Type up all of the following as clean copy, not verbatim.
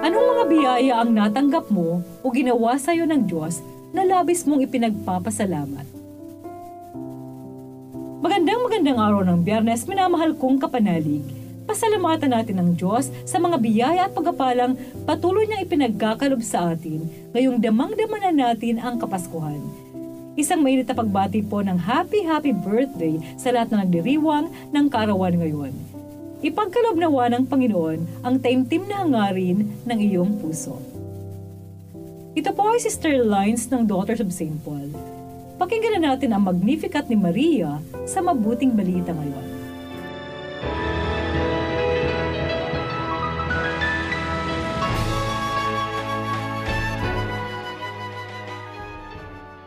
Anong mga biyaya ang natanggap mo o ginawa sa iyo ng Diyos na labis mong ipinagpapasalamat? Magandang araw ng Biyernes, minamahal kong kapanalig. Pasalamatan natin ang Diyos sa mga biyaya at pagpapalang patuloy niyang ipinagkakalob sa atin ngayong damang-dama na natin ang Kapaskuhan. Isang mainit na pagbati po ng happy birthday sa lahat na nagdiriwang ng kaarawan ngayon. Ipagkalob nawa ng Panginoon ang taimtim na hangarin ng iyong puso. Ito po ay Sister Lines ng Daughters of St. Paul. Pakinggan na natin ang Magnificat ni Maria sa mabuting balita ngayon.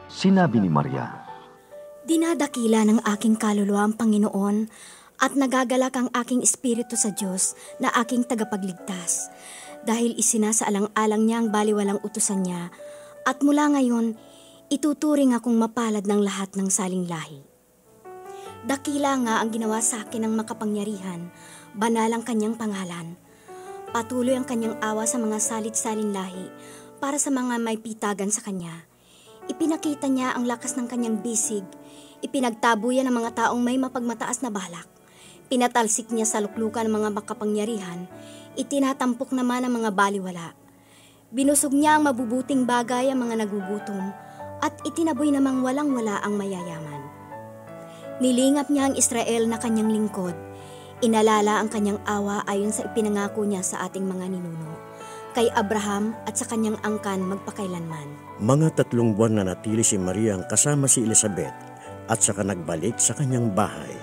Sinabi ni Maria, "Dinadakila ng aking kaluluwa ang Panginoon at nagagalak ang aking espiritu sa Diyos na aking tagapagligtas, dahil isinasaalang-alang niya ang baliwalang utusan niya, at mula ngayon, ituturing akong mapalad ng lahat ng saling lahi. Dakila nga ang ginawa sa akin ng makapangyarihan, banal ang kanyang pangalan. Patuloy ang kanyang awa sa mga salit-saling lahi para sa mga may pitagan sa kanya. Ipinakita niya ang lakas ng kanyang bisig, ipinagtabuyan ng mga taong may mapagmataas na balak. Pinatalsik niya sa luklukan ng mga makapangyarihan, itinatampok naman ang mga baliwala. Binusog niya ang mabubuting bagay ang mga nagugutom, at itinaboy namang walang-wala ang mayayaman. Nilingap niya ang Israel na kanyang lingkod, inalala ang kanyang awa ayon sa ipinangako niya sa ating mga ninuno, kay Abraham at sa kanyang angkan magpakailanman." Mga 3 buwan na natili si Maria kasama si Elizabeth at saka nagbalik sa kanyang bahay.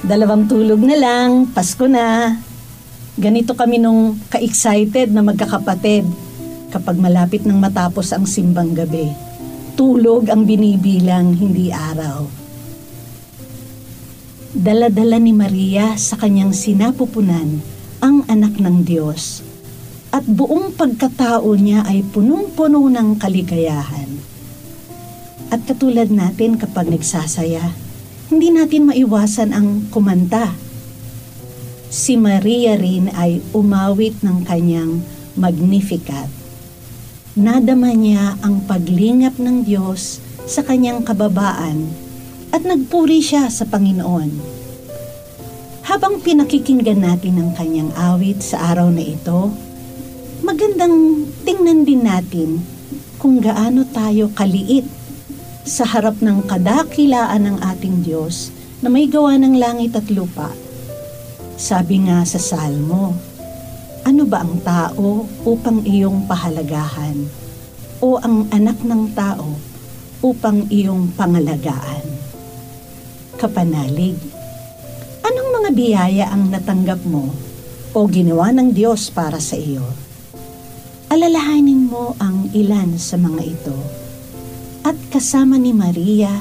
Dalawang tulog na lang, Pasko na. Ganito kami nung ka-excited na magkakapatid kapag malapit nang matapos ang simbang gabi. Tulog ang binibilang, hindi araw. Dala-dala ni Maria sa kanyang sinapupunan ang anak ng Diyos, at buong pagkatao niya ay punong-puno ng kaligayahan. At katulad natin kapag nagsasaya, hindi natin maiwasan ang kumanta. Si Maria rin ay umawit ng kanyang Magnificat. Nadama niya ang paglingap ng Diyos sa kanyang kababaan at nagpuri siya sa Panginoon. Habang pinakikinggan natin ang kanyang awit sa araw na ito, magandang tingnan din natin kung gaano tayo kaliit sa harap ng kadakilaan ng ating Diyos na may gawa ng langit at lupa. Sabi nga sa Salmo, "Ano ba ang tao upang iyong pahalagahan, o ang anak ng tao upang iyong pangalagaan?" Kapanalig, anong mga biyaya ang natanggap mo o ginawa ng Diyos para sa iyo? Alalahanin mo ang ilan sa mga ito. At kasama ni Maria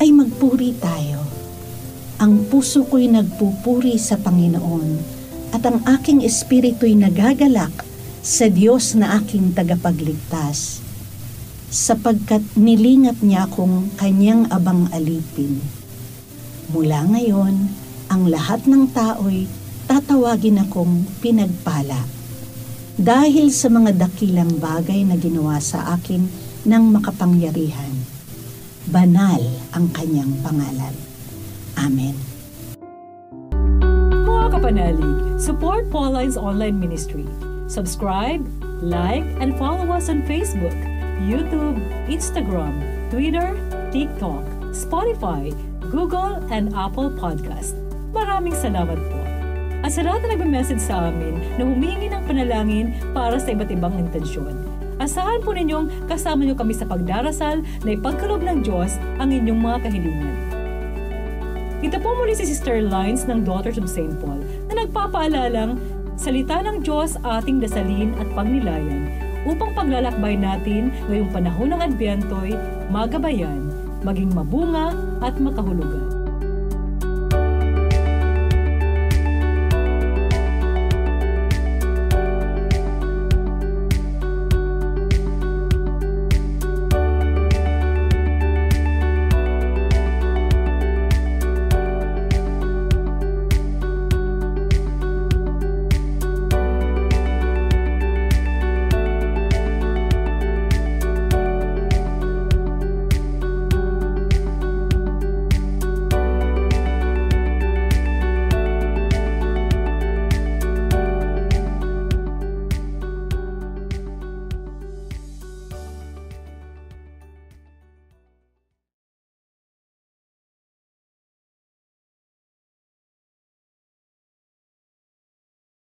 ay magpuri tayo. Ang puso ko'y nagpupuri sa Panginoon, at ang aking espiritu'y nagagalak sa Diyos na aking tagapagligtas, sapagkat nilingap niya akong kanyang abang alipin. Mula ngayon, ang lahat ng tao'y tatawagin akong pinagpala, dahil sa mga dakilang bagay na ginawa sa akin ng makapangyarihan. Banal ang kanyang pangalan. Amen. Mga kapanalig, support Pauline's online ministry. Subscribe, like, and follow us on Facebook, YouTube, Instagram, Twitter, TikTok, Spotify, Google, and Apple Podcast. Maraming salamat po. At sa lahat na nagme-message sa amin na humihingi ng panalangin para sa iba't ibang intensyon, asahan po ninyong kasama niyo kami sa pagdarasal na ipagkaloob ng Diyos ang inyong mga kahilingan. Ito po muli si Sister Lines ng Daughters of St. Paul na nagpapaalalang salita ng Diyos ating dasalin at pagnilayan upang paglalakbay natin ngayong panahon ng Adbiento'y magabayan, maging mabunga at makahulugan.